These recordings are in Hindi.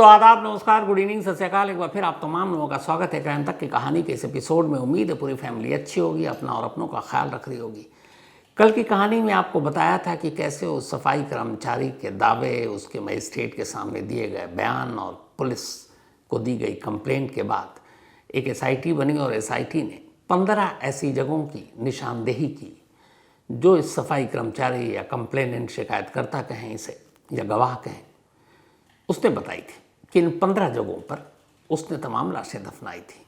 तो आदाब, नमस्कार, गुड इवनिंग, सत श्री अकाल। एक बार फिर आप तमाम लोगों का स्वागत है क्राइम तक की कहानी के इस एपिसोड में। उम्मीद है पूरी फैमिली अच्छी होगी, अपना और अपनों का ख्याल रख रही होगी। कल की कहानी में आपको बताया था कि कैसे उस सफाई कर्मचारी के दावे, उसके मजिस्ट्रेट के सामने दिए गए बयान और पुलिस को दी गई कंप्लेंट के बाद एक एसआईटी बनी और एसआईटी ने 15 ऐसी जगहों की निशानदेही की जो इस सफाई कर्मचारी या कंप्लेनेंट, शिकायतकर्ता कहें इसे या गवाह कहें, उसने बताई थी कि इन 15 जगहों पर उसने तमाम लाशें दफनाई थी।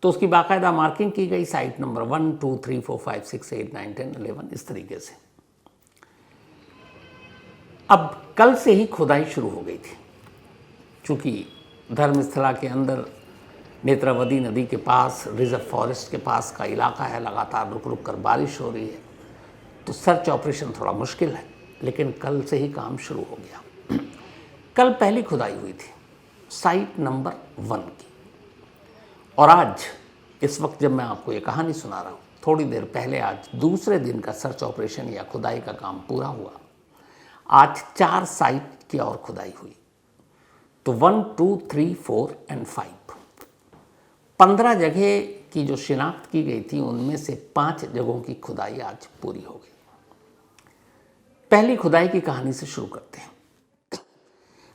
तो उसकी बाकायदा मार्किंग की गई, साइट नंबर 1, 2, 3, 4, 5, 6, 8, 9, 10, 11 इस तरीके से। अब कल से ही खुदाई शुरू हो गई थी। चूँकि धर्मस्थला के अंदर नेत्रावती नदी के पास, रिजर्व फॉरेस्ट के पास का इलाका है, लगातार रुक रुक कर बारिश हो रही है, तो सर्च ऑपरेशन थोड़ा मुश्किल है, लेकिन कल से ही काम शुरू हो गया। कल पहली खुदाई हुई थी साइट नंबर 1 की, और आज इस वक्त जब मैं आपको ये कहानी सुना रहा हूँ, थोड़ी देर पहले आज दूसरे दिन का सर्च ऑपरेशन या खुदाई का काम पूरा हुआ। आज 4 साइट की और खुदाई हुई। तो 1, 2, 3, 4 और 5 15 जगह की जो शिनाख्त की गई थी, उनमें से 5 जगहों की खुदाई आज पूरी हो गई। पहली खुदाई की कहानी से शुरू करते हैं।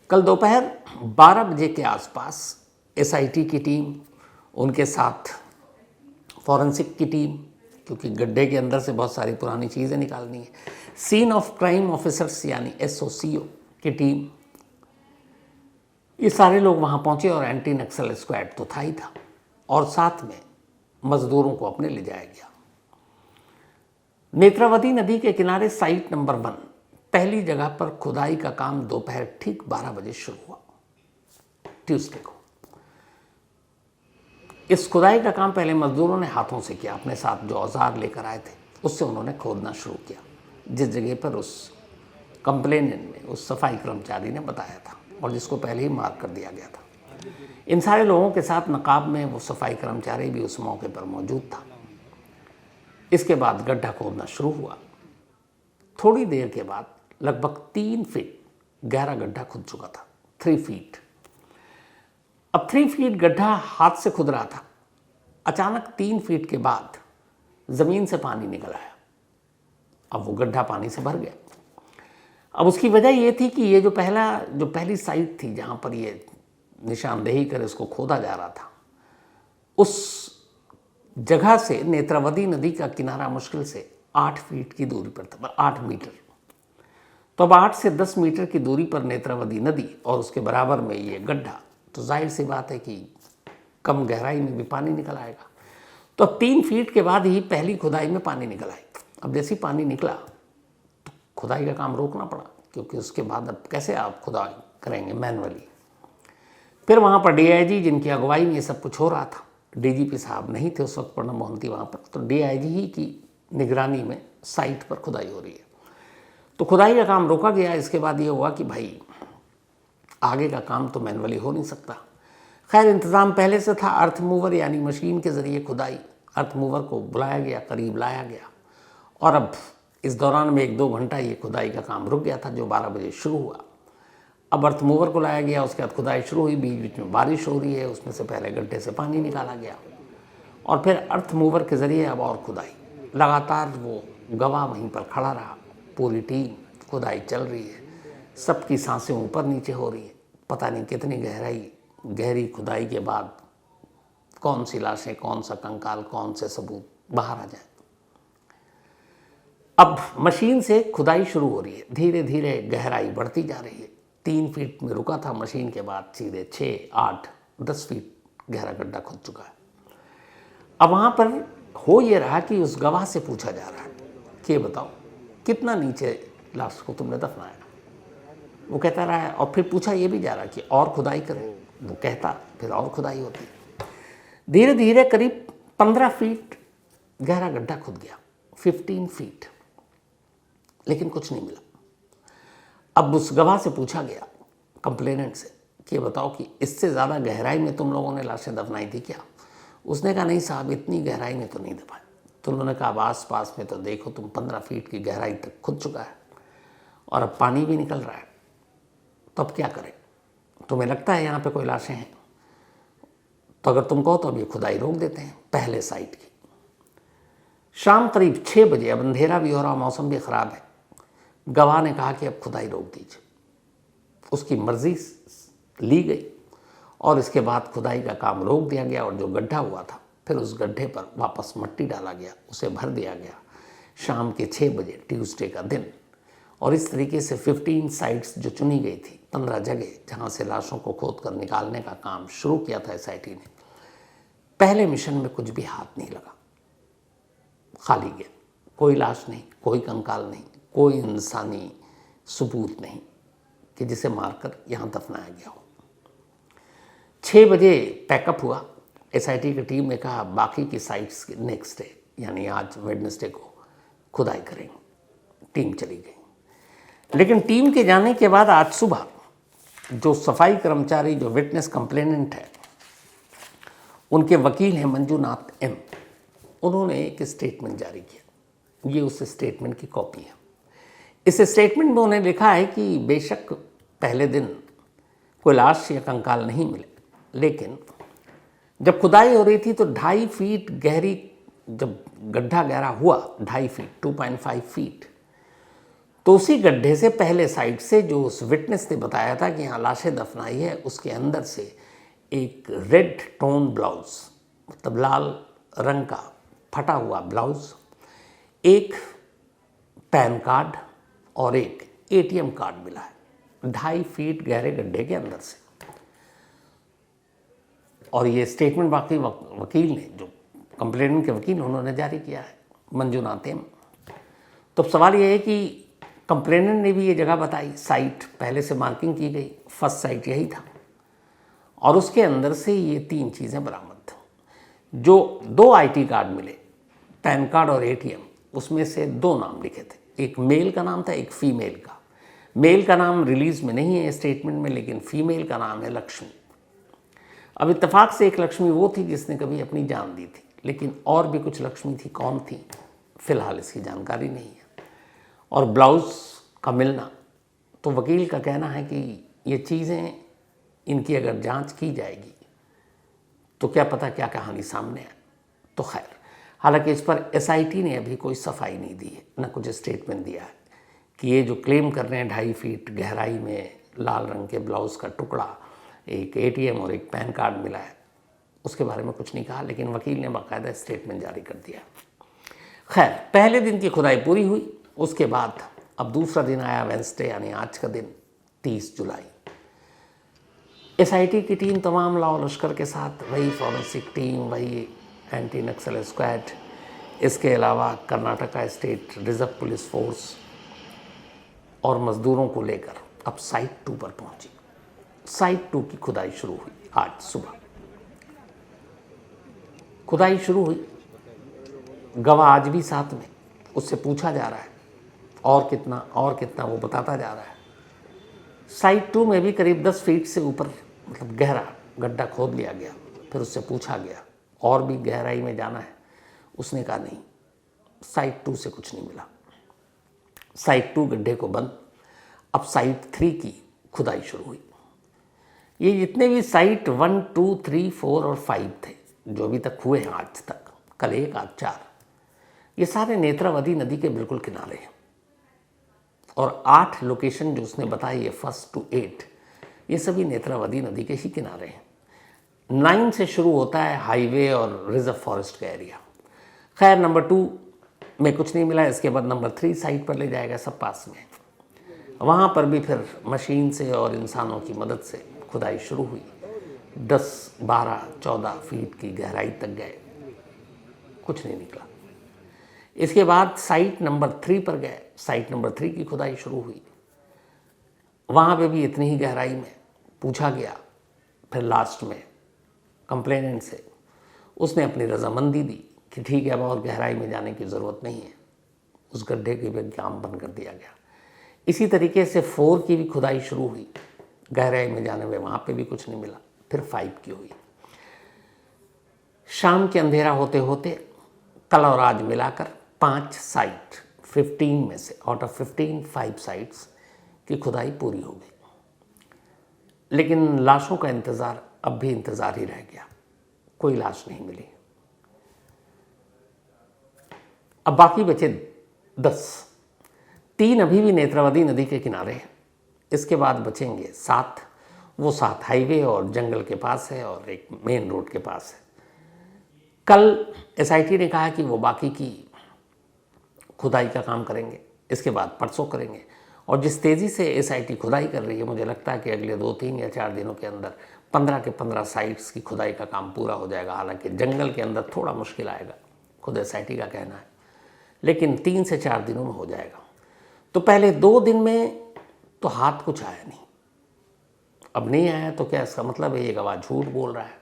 कल दोपहर 12 बजे के आसपास एसआईटी की टीम, उनके साथ फॉरेंसिक की टीम, क्योंकि गड्ढे के अंदर से बहुत सारी पुरानी चीज़ें निकालनी है, सीन ऑफ क्राइम ऑफिसर्स यानी एसओसीओ की टीम, ये सारे लोग वहाँ पहुँचे और एंटी नक्सल स्क्वाड तो था ही था, और साथ में मजदूरों को अपने ले जाया गया। नेत्रावती नदी के किनारे साइट नंबर 1 पहली जगह पर खुदाई का काम दोपहर ठीक 12 बजे शुरू हुआ, ट्यूसडे को। इस खुदाई का काम पहले मजदूरों ने हाथों से किया, अपने साथ जो औजार लेकर आए थे उससे उन्होंने खोदना शुरू किया, जिस जगह पर उस कंप्लेनेंट ने, उस सफाई कर्मचारी ने बताया था और जिसको पहले ही मार्क कर दिया गया था। इन सारे लोगों के साथ नकाब में वो सफाई कर्मचारी भी उस मौके पर मौजूद था। इसके बाद गड्ढा खोदना शुरू हुआ। थोड़ी देर के बाद लगभग 3 फीट गहरा गड्ढा खुद चुका था, 3 फीट। अब 3 फीट गड्ढा हाथ से खुद रहा था। अचानक 3 फीट के बाद जमीन से पानी निकल आया। अब वो गड्ढा पानी से भर गया। अब उसकी वजह ये थी कि ये जो पहली साइट थी जहां पर ये निशानदेही कर इसको खोदा जा रहा था, उस जगह से नेत्रावती नदी का किनारा मुश्किल से 8 फीट की दूरी पर था, 8 मीटर। तो अब 8 से 10 मीटर की दूरी पर नेत्रावती नदी और उसके बराबर में ये गड्ढा, तो जाहिर सी बात है कि कम गहराई में भी पानी निकल आएगा। तो अब 3 फीट के बाद ही पहली खुदाई में पानी निकल आए। अब जैसे ही पानी निकला तो खुदाई का काम रोकना पड़ा, क्योंकि उसके बाद अब कैसे आप खुदाई करेंगे मैनुअली। फिर वहाँ पर डीआईजी, जिनकी अगुवाई में ये सब कुछ हो रहा था, डीजीपी साहब नहीं थे उस वक्त, प्रणब मोहंती वहाँ पर, तो डीआईजी ही की निगरानी में साइट पर खुदाई हो रही है। तो खुदाई का काम रोका गया। इसके बाद ये हुआ कि भाई आगे का काम तो मैनुअली हो नहीं सकता। खैर, इंतज़ाम पहले से था, अर्थ मूवर यानी मशीन के ज़रिए खुदाई, अर्थ मूवर को बुलाया गया, करीब लाया गया, और अब इस दौरान में 1-2 घंटा ये खुदाई का काम रुक गया था, जो 12 बजे शुरू हुआ। अब अर्थ मूवर को लाया गया, उसके बाद खुदाई शुरू हुई। बीच बीच में बारिश हो रही है, उसमें से पहले गड्ढे से पानी निकाला गया, और फिर अर्थ मूवर के ज़रिए अब और खुदाई। लगातार वो गवाह वहीं पर खड़ा रहा, पूरी टीम, खुदाई चल रही है, सबकी सांसें ऊपर नीचे हो रही है। पता नहीं कितनी गहरी खुदाई के बाद कौन सी लाशें, कौन सा कंकाल, कौन से सबूत बाहर आ जाए। अब मशीन से खुदाई शुरू हो रही है, धीरे धीरे गहराई बढ़ती जा रही है। 3 फीट में रुका था मशीन के बाद सीधे 6, 8, 10 फीट गहरा गड्ढा खुद चुका है। अब वहाँ पर हो ये रहा कि उस गवाह से पूछा जा रहा है कि बताओ कितना नीचे लाश को तुमने दफनाया। वो कहता रहा है, और फिर पूछा ये भी जा रहा कि और खुदाई करें। वो कहता, फिर और खुदाई होती। धीरे धीरे करीब 15 फीट गहरा गड्ढा खुद गया, 15 फीट, लेकिन कुछ नहीं मिला। अब उस गवाह से पूछा गया, कंप्लेनेंट से, कि बताओ कि इससे ज़्यादा गहराई में तुम लोगों ने लाशें दफनाई थी क्या? उसने कहा, नहीं साहब, इतनी गहराई में तो नहीं दफनाई। तो उन्होंने कहा, अब आस पास में तो देखो तुम, 15 फीट की गहराई तक खुद चुका है और अब पानी भी निकल रहा है, तो अब क्या करें? तुम्हें लगता है यहाँ पे कोई लाशें हैं? तो अगर तुम कहो तो अब ये खुदाई रोक देते हैं पहले साइट की। शाम करीब 6 बजे, अब अंधेरा भी हो रहा, मौसम भी ख़राब है, गवाह ने कहा कि अब खुदाई रोक दीजिए। उसकी मर्जी ली गई और इसके बाद खुदाई का काम रोक दिया गया और जो गड्ढा हुआ था फिर उस गड्ढे पर वापस मट्टी डाला गया, उसे भर दिया गया शाम के 6 बजे ट्यूसडे का दिन। और इस तरीके से 15 साइट्स जो चुनी गई थी, 15 जगह जहाँ से लाशों को खोद कर निकालने का काम शुरू किया था एसआईटी ने। पहले मिशन में कुछ भी हाथ नहीं लगा, खाली गया, कोई लाश नहीं, कोई कंकाल नहीं, कोई इंसानी सबूत नहीं कि जिसे मारकर यहाँ दफनाया गया हो। 6 बजे पैकअप हुआ। एसआईटी की टीम ने कहा बाकी की साइट्स के नेक्स्ट डे यानी आज वेडनेसडे को खुदाई करेंगे। टीम चली गई। लेकिन टीम के जाने के बाद आज सुबह जो सफाई कर्मचारी, जो विटनेस कंप्लेनेंट है, उनके वकील हैं मंजूनाथ एम, उन्होंने एक स्टेटमेंट जारी किया। ये उस स्टेटमेंट की कॉपी है। इस स्टेटमेंट में उन्होंने लिखा है कि बेशक पहले दिन कोई लाश या कंकाल नहीं मिले, लेकिन जब खुदाई हो रही थी तो 2.5 फीट गहरी, जब गड्ढा गहरा हुआ 2.5 फीट 2.5 फीट, तो उसी गड्ढे से पहले साइड से जो उस विटनेस ने बताया था कि यहाँ लाशें दफनाई है, उसके अंदर से एक रेड टोन ब्लाउज, मतलब लाल रंग का फटा हुआ ब्लाउज, एक पैन कार्ड और एक एटीएम कार्ड मिला है 2.5 फीट गहरे गड्ढे के अंदर से। और ये स्टेटमेंट बाकी वकील ने, जो कंप्लेनेंट के वकील, उन्होंने जारी किया है, मंजूनाथ एम। तो सवाल ये है कि कंप्लेनेंट ने भी ये जगह बताई, साइट पहले से मार्किंग की गई, फर्स्ट साइट यही था, और उसके अंदर से ये 3 चीज़ें बरामद। जो 2 आईटी कार्ड मिले, पैन कार्ड और एटीएम, उसमें से 2 नाम लिखे थे, एक मेल का नाम था, एक फीमेल का। मेल का नाम रिलीज में नहीं है स्टेटमेंट में, लेकिन फीमेल का नाम है लक्ष्मी। अब इत्तेफाक से एक लक्ष्मी वो थी जिसने कभी अपनी जान दी थी, लेकिन और भी कुछ लक्ष्मी थी, कौन थी फिलहाल इसकी जानकारी नहीं है। और ब्लाउज का मिलना, तो वकील का कहना है कि ये चीज़ें, इनकी अगर जांच की जाएगी तो क्या पता क्या कहानी सामने आए। तो खैर, हालांकि इस पर एसआईटी ने अभी कोई सफाई नहीं दी है, न कुछ स्टेटमेंट दिया है कि ये जो क्लेम कर रहे हैं 2.5 फीट गहराई में लाल रंग के ब्लाउज का टुकड़ा, एक एटीएम और एक पैन कार्ड मिला है, उसके बारे में कुछ नहीं कहा, लेकिन वकील ने बाकायदा स्टेटमेंट जारी कर दिया। खैर, पहले दिन की खुदाई पूरी हुई। उसके बाद अब दूसरा दिन आया, वेंसडे, यानी आज का दिन 30 जुलाई। एसआईटी की टीम तमाम लाओ लश्कर के साथ, वही फॉरेंसिक टीम, वही एंटी नक्सल स्क्वाड, इसके अलावा Karnataka state reserve police force और मज़दूरों को लेकर अब साइट 2 पर पहुंची। साइट 2 की खुदाई शुरू हुई आज सुबह। खुदाई शुरू हुई, गवाह आज भी साथ में, उससे पूछा जा रहा है और कितना वो बताता जा रहा है। साइट 2 में भी करीब 10 फीट से ऊपर, मतलब गहरा गड्ढा खोद लिया गया। फिर उससे पूछा गया और भी गहराई में जाना है, उसने कहा नहीं, साइट 2 से कुछ नहीं मिला। साइट 2 गड्ढे को बंद। अब साइट 3 की खुदाई शुरू हुई। ये जितने भी साइट 1, 2, 3, 4 और 5 थे जो अभी तक हुए हैं आज तक, कल 1 आज 4, ये सारे नेत्रावती नदी के बिल्कुल किनारे हैं। और 8 लोकेशन जो उसने बताई है, 1 to 8, ये सभी नेत्रावती नदी के ही किनारे हैं। 9 से शुरू होता है हाईवे और रिजर्व फॉरेस्ट का एरिया। खैर, नंबर 2 में कुछ नहीं मिला। इसके बाद नंबर 3 साइट पर ले जाएगा, सब पास में। वहाँ पर भी फिर मशीन से और इंसानों की मदद से खुदाई शुरू हुई। 10, 12, 14 फीट की गहराई तक गए, कुछ नहीं निकला। इसके बाद साइट नंबर 3 पर गए। साइट नंबर 3 की खुदाई शुरू हुई। वहाँ पे भी इतनी ही गहराई में पूछा गया। फिर लास्ट में कंप्लेनेंट से उसने अपनी रजामंदी दी कि ठीक है, अब और गहराई में जाने की ज़रूरत नहीं है। उस गड्ढे के भी काम बंद कर दिया गया। इसी तरीके से 4 की भी खुदाई शुरू हुई। गहराई में जाने में वहाँ पे भी कुछ नहीं मिला। फिर 5 की हुई। शाम के अंधेरा होते होते कल और आज मिलाकर 5 साइट 15 में से, आउट ऑफ 15, 5 साइट्स की खुदाई पूरी हो गई। लेकिन लाशों का इंतज़ार अब भी इंतज़ार ही रह गया, कोई लाश नहीं मिली। अब बाकी बचे 10, 3 अभी भी नेत्रावती नदी के किनारे हैं, इसके बाद बचेंगे 7। वो 7 हाईवे और जंगल के पास है और एक मेन रोड के पास है। कल एसआईटी ने कहा कि वो बाकी की खुदाई का काम करेंगे, इसके बाद परसों करेंगे। और जिस तेज़ी से एसआईटी खुदाई कर रही है, मुझे लगता है कि अगले 2, 3 या 4 दिनों के अंदर 15 के 15 साइट्स की खुदाई का काम पूरा हो जाएगा। हालांकि जंगल के अंदर थोड़ा मुश्किल आएगा, खुद एसआईटी का कहना है, लेकिन 3 से 4 दिनों में हो जाएगा। तो पहले 2 दिन में तो हाथ कुछ आया नहीं। अब नहीं आया तो क्या इसका मतलब है ये गवाह झूठ बोल रहा है,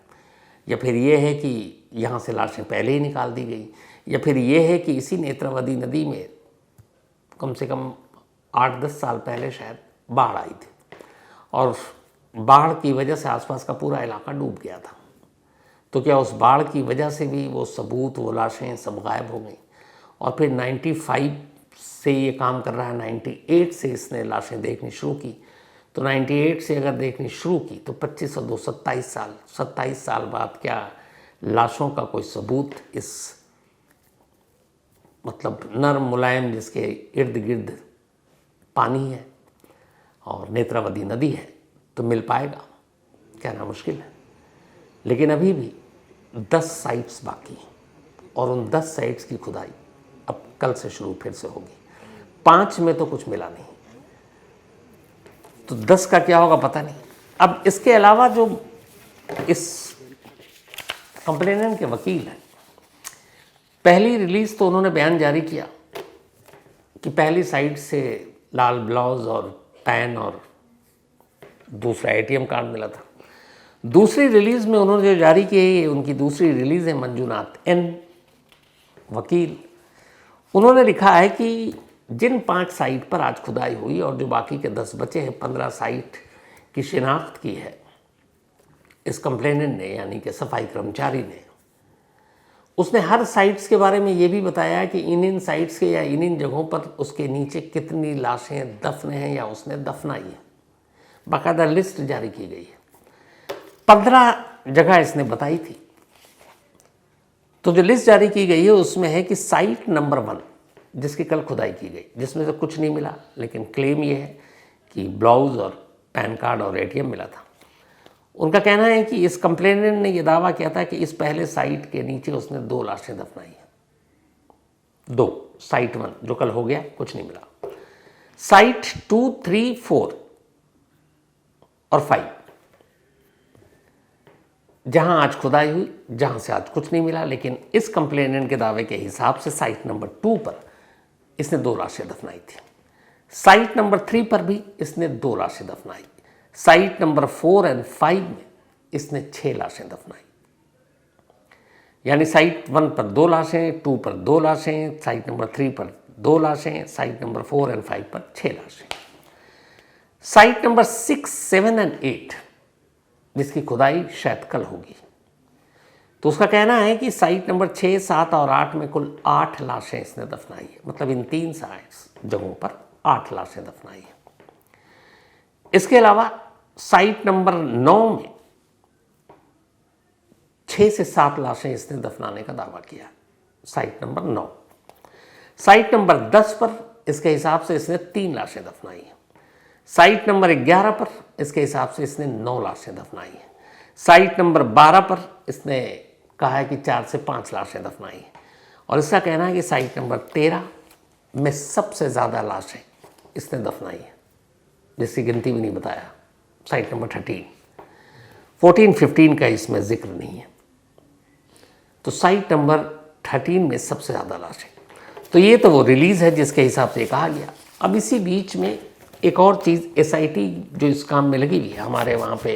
या फिर ये है कि यहाँ से लाशें पहले ही निकाल दी गई, या फिर ये है कि इसी नेत्रावती नदी में कम से कम 8-10 साल पहले शायद बाढ़ आई थी और बाढ़ की वजह से आसपास का पूरा इलाका डूब गया था। तो क्या उस बाढ़ की वजह से भी वो सबूत, वो लाशें सब गायब हो गई? और फिर 95 से ये काम कर रहा है, 98 से इसने लाशें देखनी शुरू की। तो 98 से अगर देखनी शुरू की तो 25 और 2 27 साल बाद क्या लाशों का कोई सबूत इस मतलब नर्म मुलायम जिसके इर्द गिर्द पानी है और नेत्रावती नदी है तो मिल पाएगा? कहना मुश्किल है। लेकिन अभी भी 10 साइट्स बाकी हैं और उन 10 साइट्स की खुदाई अब कल से शुरू फिर से होगी। 5 में तो कुछ मिला नहीं, तो 10 का क्या होगा पता नहीं। अब इसके अलावा जो इस कंप्लेनेंट के वकील हैं, पहली रिलीज तो उन्होंने बयान जारी किया कि पहली साइट से लाल ब्लाउज और पैन और दूसरा एटीएम कार्ड मिला था। दूसरी रिलीज में उन्होंने जो जारी की, उनकी दूसरी रिलीज है मंजूनाथ एन वकील। उन्होंने लिखा है कि जिन 5 साइट पर आज खुदाई हुई और जो बाकी के 10 बचे हैं, 15 साइट की शिनाख्त की है इस कंप्लेनेंट ने, यानी कि सफाई कर्मचारी ने। उसने हर साइट्स के बारे में ये भी बताया कि इन साइट्स के या इन जगहों पर उसके नीचे कितनी लाशें दफन हैं या उसने दफनाई है। बाकायदा लिस्ट जारी की गई है। 15 जगह इसने बताई थी। तो जो लिस्ट जारी की गई है उसमें है कि साइट नंबर 1 जिसकी कल खुदाई की गई, जिसमें से कुछ नहीं मिला, लेकिन क्लेम ये है कि ब्लाउज और पैन कार्ड और एटीएम मिला था। उनका कहना है कि इस कंप्लेनेंट ने यह दावा किया था कि इस पहले साइट के नीचे उसने 2 लाशें दफनाई हैं। 2, साइट 1 जो कल हो गया, कुछ नहीं मिला। साइट 2, 3, 4 और 5 जहां आज खुदाई हुई, जहां से आज कुछ नहीं मिला, लेकिन इस कंप्लेनेंट के दावे के हिसाब से साइट नंबर 2 पर इसने 2 लाशें दफनाई थी। साइट नंबर 3 पर भी इसने 2 लाशें दफनाई। साइट नंबर 4 और 5 में इसने 6 लाशें दफनाई। यानी साइट 1 पर 2 लाशें, 2 पर 2 लाशें, साइट नंबर 3 पर 2 लाशें, साइट नंबर 4 और 5 पर 6 लाशें। साइट नंबर 6, 7 और 8 जिसकी खुदाई शायद कल होगी, तो उसका कहना है कि साइट नंबर 6, 7 और 8 में कुल 8 लाशें इसने दफनाई है। मतलब इन 3 साइट्स जगहों पर 8 लाशें दफनाई है। इसके अलावा साइट नंबर 9 में 6 से 7 लाशें इसने दफनाने का दावा किया। Site number 9। साइट नंबर 10 पर इसके हिसाब से इसने 3 लाशें दफनाई हैं। साइट नंबर 11 पर इसके हिसाब से इसने 9 लाशें दफनाई हैं। साइट नंबर 12 पर इसने कहा है कि 4 से 5 लाशें दफनाई हैं। और इसका कहना है कि साइट नंबर 13 में सबसे ज़्यादा लाशें इसने दफनाई हैं, जिसकी गिनती भी नहीं बताया। साइट नंबर 13, 14, 15 का इसमें जिक्र नहीं है। तो साइट नंबर 13 में सबसे ज़्यादा लाशें। तो ये तो वो रिलीज़ है जिसके हिसाब से कहा गया। अब इसी बीच में एक और चीज़, एसआईटी जो इस काम में लगी हुई है, हमारे वहाँ पे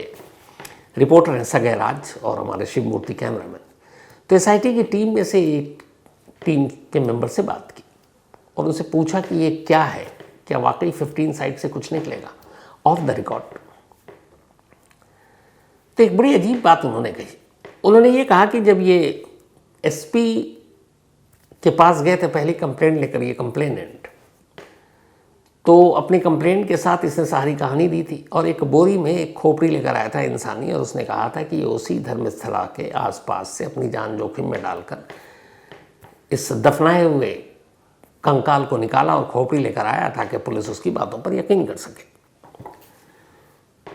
रिपोर्टर हैं सगय राज और हमारे शिव मूर्ति कैमरामैन। तो एसआईटी की टीम में से एक टीम के मेंबर से बात की और उनसे पूछा कि ये क्या है, क्या वाकई 15 साइट से कुछ निकलेगा ऑफ द रिकॉर्ड। तो एक बड़ी अजीब बात उन्होंने कही। उन्होंने ये कहा कि जब ये एसपी के पास गए थे पहली कंप्लेंट लेकर, ये कंप्लेनेंट, तो अपनी कंप्लेंट के साथ इसने सारी कहानी दी थी और एक बोरी में एक खोपड़ी लेकर आया था इंसानी, और उसने कहा था कि ये उसी धर्मस्थला के आसपास से अपनी जान जोखिम में डालकर इस दफनाए हुए कंकाल को निकाला और खोपड़ी लेकर आया ताकि पुलिस उसकी बातों पर यकीन कर सके।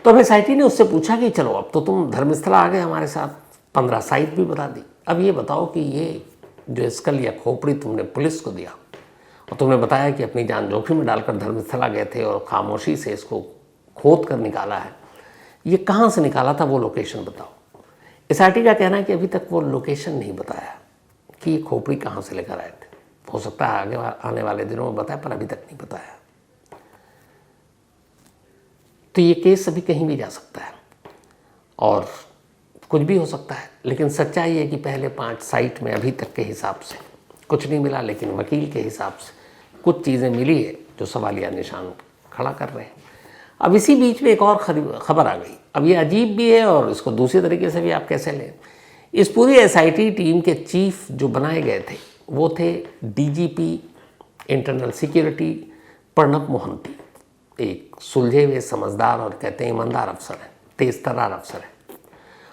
तो अब एसआईटी ने उससे पूछा कि चलो अब तो तुम धर्मस्थला आ गए हमारे साथ, 15 साइट भी बता दी, अब ये बताओ कि ये जो स्कल या खोपड़ी तुमने पुलिस को दिया और तुमने बताया कि अपनी जान जोखिम में डालकर धर्मस्थला गए थे और खामोशी से इसको खोद कर निकाला है, ये कहाँ से निकाला था, वो लोकेशन बताओ। एसआईटी का कहना है कि अभी तक वो लोकेशन नहीं बताया कि ये खोपड़ी कहाँ से लेकर आए थे। हो सकता है आगे आने वाले दिनों में बताए, पर अभी तक नहीं बताया। तो ये केस अभी कहीं भी जा सकता है और कुछ भी हो सकता है, लेकिन सच्चाई है कि पहले 5 साइट में अभी तक के हिसाब से कुछ नहीं मिला, लेकिन वकील के हिसाब से कुछ चीज़ें मिली है जो सवालिया निशान खड़ा कर रहे हैं। अब इसी बीच में एक और खबर आ गई। अब ये अजीब भी है और इसको दूसरे तरीके से भी आप कैसे लें। इस पूरी एसआईटी टीम के चीफ जो बनाए गए थे वो थे DGP internal security Pranab Mohanty, एक सुलझे हुए समझदार और कहते हैं ईमानदार अफसर हैं, तेज तर्रार अफसर हैं,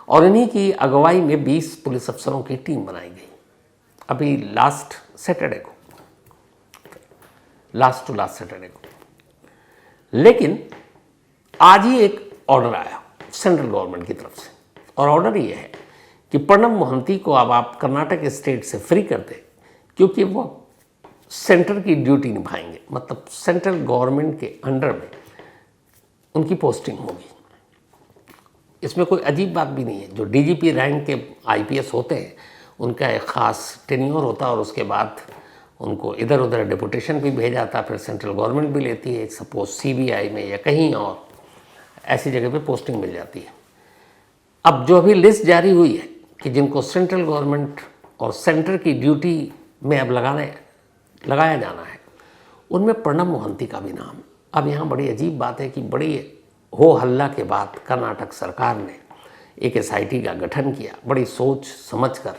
और इन्हीं की अगुवाई में 20 पुलिस अफसरों की टीम बनाई गई। अभी लास्ट सैटरडे को, लास्ट सैटरडे को, लेकिन आज ही एक ऑर्डर आया सेंट्रल गवर्नमेंट की तरफ से, और ऑर्डर ये है कि प्रणब मोहंती को अब आप कर्नाटक स्टेट से फ्री कर दें, क्योंकि वो सेंटर की ड्यूटी निभाएंगे, मतलब सेंट्रल गवर्नमेंट के अंडर में उनकी पोस्टिंग होगी। इसमें कोई अजीब बात भी नहीं है। जो डीजीपी रैंक के आईपीएस होते हैं उनका एक ख़ास टेन्योर होता है और उसके बाद उनको इधर उधर डिपुटेशन भी भेजा जाता है, फिर सेंट्रल गवर्नमेंट भी लेती है, सपोज सीबीआई में या कहीं और ऐसी जगह पे पोस्टिंग मिल जाती है। अब जो अभी लिस्ट जारी हुई है कि जिनको सेंट्रल गवर्नमेंट और सेंटर की ड्यूटी में अब लगाया जाना है, उनमें प्रणब मोहंती का भी नाम। अब यहाँ बड़ी अजीब बात है कि बड़ी हो हल्ला के बाद कर्नाटक सरकार ने एक एसआईटी का गठन किया, बड़ी सोच समझकर,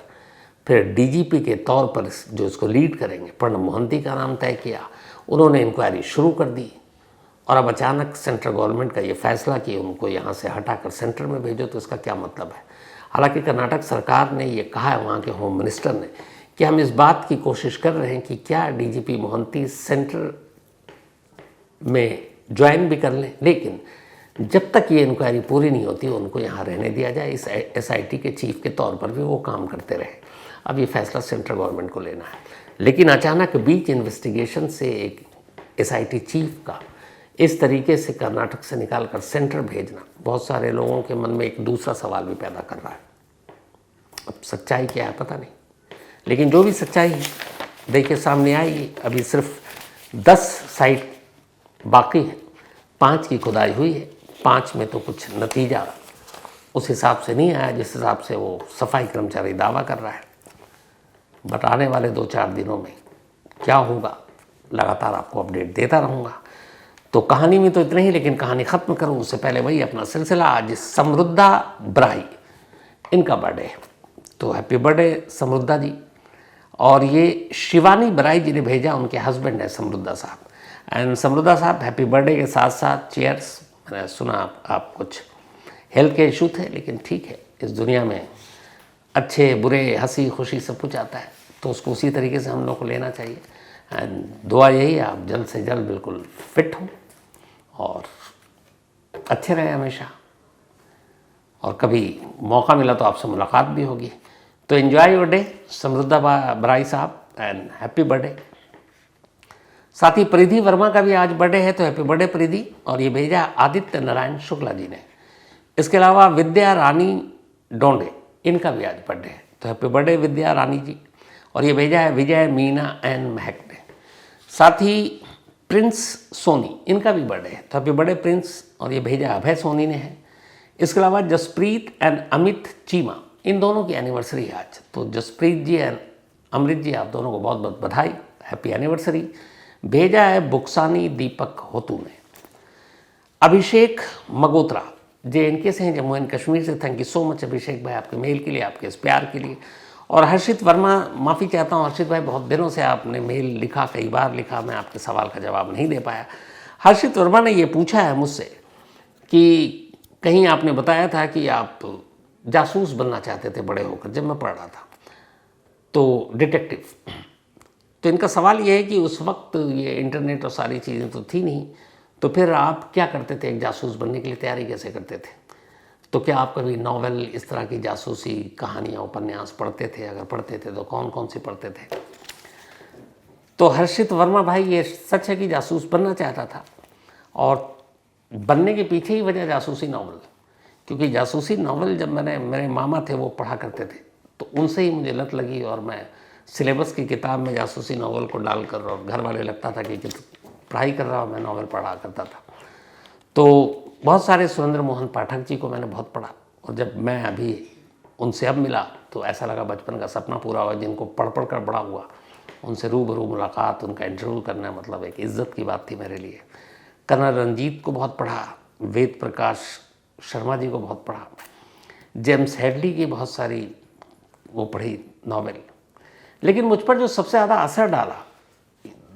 फिर डीजीपी के तौर पर जो इसको लीड करेंगे प्रणब मोहंती का नाम तय किया। उन्होंने इंक्वायरी शुरू कर दी और अब अचानक सेंट्रल गवर्नमेंट का ये फैसला कि उनको यहाँ से हटाकर सेंटर में भेजो, तो इसका क्या मतलब है। हालांकि कर्नाटक सरकार ने ये कहा है, वहाँ के होम मिनिस्टर ने, कि हम इस बात की कोशिश कर रहे हैं कि क्या डीजीपी मोहंती सेंटर में ज्वाइन भी कर लें, लेकिन जब तक ये इंक्वायरी पूरी नहीं होती उनको यहाँ रहने दिया जाए, इस एसआईटी के चीफ के तौर पर भी वो काम करते रहे। अब ये फैसला सेंट्रल गवर्नमेंट को लेना है, लेकिन अचानक बीच इन्वेस्टिगेशन से एक एसआईटी चीफ का इस तरीके से कर्नाटक से निकालकर सेंटर भेजना बहुत सारे लोगों के मन में एक दूसरा सवाल भी पैदा कर रहा है। अब सच्चाई क्या है पता नहीं, लेकिन जो भी सच्चाई देखिए सामने आई, अभी सिर्फ 10 साइट बाकी है, 5 की खुदाई हुई है, 5 में तो कुछ नतीजा उस हिसाब से नहीं आया जिस हिसाब से वो सफाई कर्मचारी दावा कर रहा है। बट आने वाले 2-4 दिनों में क्या होगा लगातार आपको अपडेट देता रहूँगा। तो कहानी में तो इतना ही, लेकिन कहानी ख़त्म करूँ उससे पहले वही अपना सिलसिला। आज समृद्धा ब्राई, इनका बर्थडे है, तो हैप्पी बर्थडे समृद्धा जी। और ये शिवानी ब्राई जी ने भेजा, उनके हस्बैंड है समृद्धा साहब। एंड समृद्धा साहब हैप्पी बर्थडे के साथ साथ चीयर्स। मैंने सुना आप कुछ हेल्थ के इशू थे, लेकिन ठीक है, इस दुनिया में अच्छे बुरे हंसी खुशी सब कुछ आता है, तो उसको उसी तरीके से हम लोग को लेना चाहिए। एंड दुआ यही है आप जल्द से जल्द बिल्कुल फिट हों और अच्छे रहें हमेशा, और कभी मौका मिला तो आपसे मुलाकात भी होगी। तो एंजॉय योर डे समृद्धा ब्राई साहब, एंड हैप्पी बर्थडे। साथ ही परिधि वर्मा का भी आज बर्थडे है, तो हैप्पी बर्थडे परिधि। और ये भेजा आदित्य नारायण शुक्ला जी ने। इसके अलावा विद्या रानी डोंडे, इनका भी आज बर्थडे है, तो हैप्पी बर्थडे विद्या रानी जी। और ये भेजा है विजय मीना एंड महक ने। साथ ही प्रिंस सोनी, इनका भी बर्थडे है, तो हैप्पी बर्थडे प्रिंस। और ये भेजा अभय सोनी ने है। इसके अलावा जसप्रीत एंड अमित चीमा, इन दोनों की एनिवर्सरी है आज, तो जसप्रीत जी एंड अमृत जी आप दोनों को बहुत बहुत बधाई, हैप्पी एनिवर्सरी। भेजा है बुक्सानी दीपक होतू ने। अभिषेक मगोत्रा JNK से हैं, जम्मू एंड कश्मीर से। थैंक यू सो मच अभिषेक भाई, आपके मेल के लिए, आपके इस प्यार के लिए। और हर्षित वर्मा, माफ़ी चाहता हूँ हर्षित भाई, बहुत दिनों से आपने मेल लिखा, कई बार लिखा, मैं आपके सवाल का जवाब नहीं दे पाया। हर्षित वर्मा ने ये पूछा है मुझसे कि कहीं आपने बताया था कि आप जासूस बनना चाहते थे बड़े होकर, जब मैं पढ़ रहा था तो डिटेक्टिव। तो इनका सवाल ये है कि उस वक्त ये इंटरनेट और सारी चीज़ें तो थी नहीं, तो फिर आप क्या करते थे, एक जासूस बनने के लिए तैयारी कैसे करते थे? तो क्या आप कभी नॉवेल, इस तरह की जासूसी कहानियाँ, उपन्यास पढ़ते थे? अगर पढ़ते थे तो कौन कौन सी पढ़ते थे? तो हर्षित वर्मा भाई, ये सच है कि जासूस बनना चाहता था, और बनने के पीछे ही वजह जासूसी नावल, क्योंकि जासूसी नावल जब मेरे मामा थे वो पढ़ा करते थे, तो उनसे ही मुझे लत लगी, और मैं सिलेबस की किताब में जासूसी नावल को डालकर, और घर वाले लगता था कि पढ़ाई कर रहा हूँ, मैं नावल पढ़ा करता था। तो बहुत सारे सुरेंद्र मोहन पाठक जी को मैंने बहुत पढ़ा, और जब मैं अभी उनसे अब मिला तो ऐसा लगा बचपन का सपना पूरा हुआ। जिनको पढ़ पढ़ कर बड़ा हुआ, उनसे रूबरू मुलाकात, उनका इंटरव्यू करना, मतलब एक इज़्ज़त की बात थी मेरे लिए। कर्नल रंजीत को बहुत पढ़ा, वेद प्रकाश शर्मा जी को बहुत पढ़ा, जेम्स हेडली की बहुत सारी वो पढ़ी नॉवेल। लेकिन मुझ पर जो सबसे ज़्यादा असर डाला,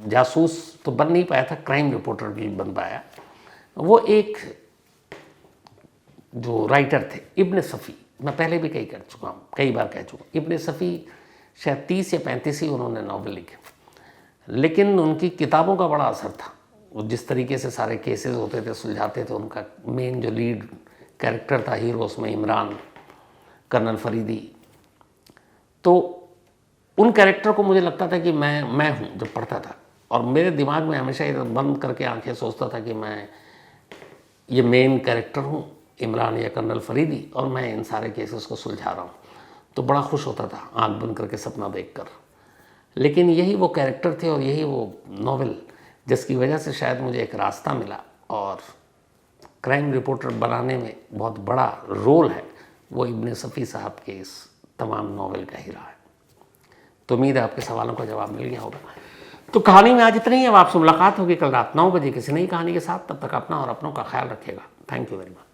जासूस तो बन नहीं पाया था, क्राइम रिपोर्टर भी बन पाया, वो एक जो राइटर थे इब्न सफ़ी। मैं पहले भी कई बार कह चुका। इब्न सफ़ी शायद 30 या 35 ही उन्होंने नॉवल लिखे, लेकिन उनकी किताबों का बड़ा असर था। वो जिस तरीके से सारे केसेस होते थे, सुलझाते थे, उनका मेन जो लीड कैरेक्टर था हीरो उसमें इमरान, कर्नल फरीदी, तो उन कैरेक्टर को मुझे लगता था कि मैं हूँ जब पढ़ता था, और मेरे दिमाग में हमेशा ये बंद करके आंखें सोचता था कि मैं ये मेन कैरेक्टर हूँ, इमरान या कर्नल फरीदी, और मैं इन सारे केसेस को सुलझा रहा हूँ। तो बड़ा खुश होता था आंख बंद करके सपना देखकर। लेकिन यही वो कैरेक्टर थे और यही वो नॉवेल जिसकी वजह से शायद मुझे एक रास्ता मिला, और क्राइम रिपोर्टर बनाने में बहुत बड़ा रोल है वो इब्न सफ़ी साहब के इस तमाम नॉवेल का ही रहा है। तो उम्मीद है आपके सवालों का जवाब मिल गया होगा। तो कहानी में आज इतना ही है। अब आपसे मुलाकात होगी कल रात 9 बजे किसी नई कहानी के साथ। तब तक अपना और अपनों का ख्याल रखिएगा। Thank you very much.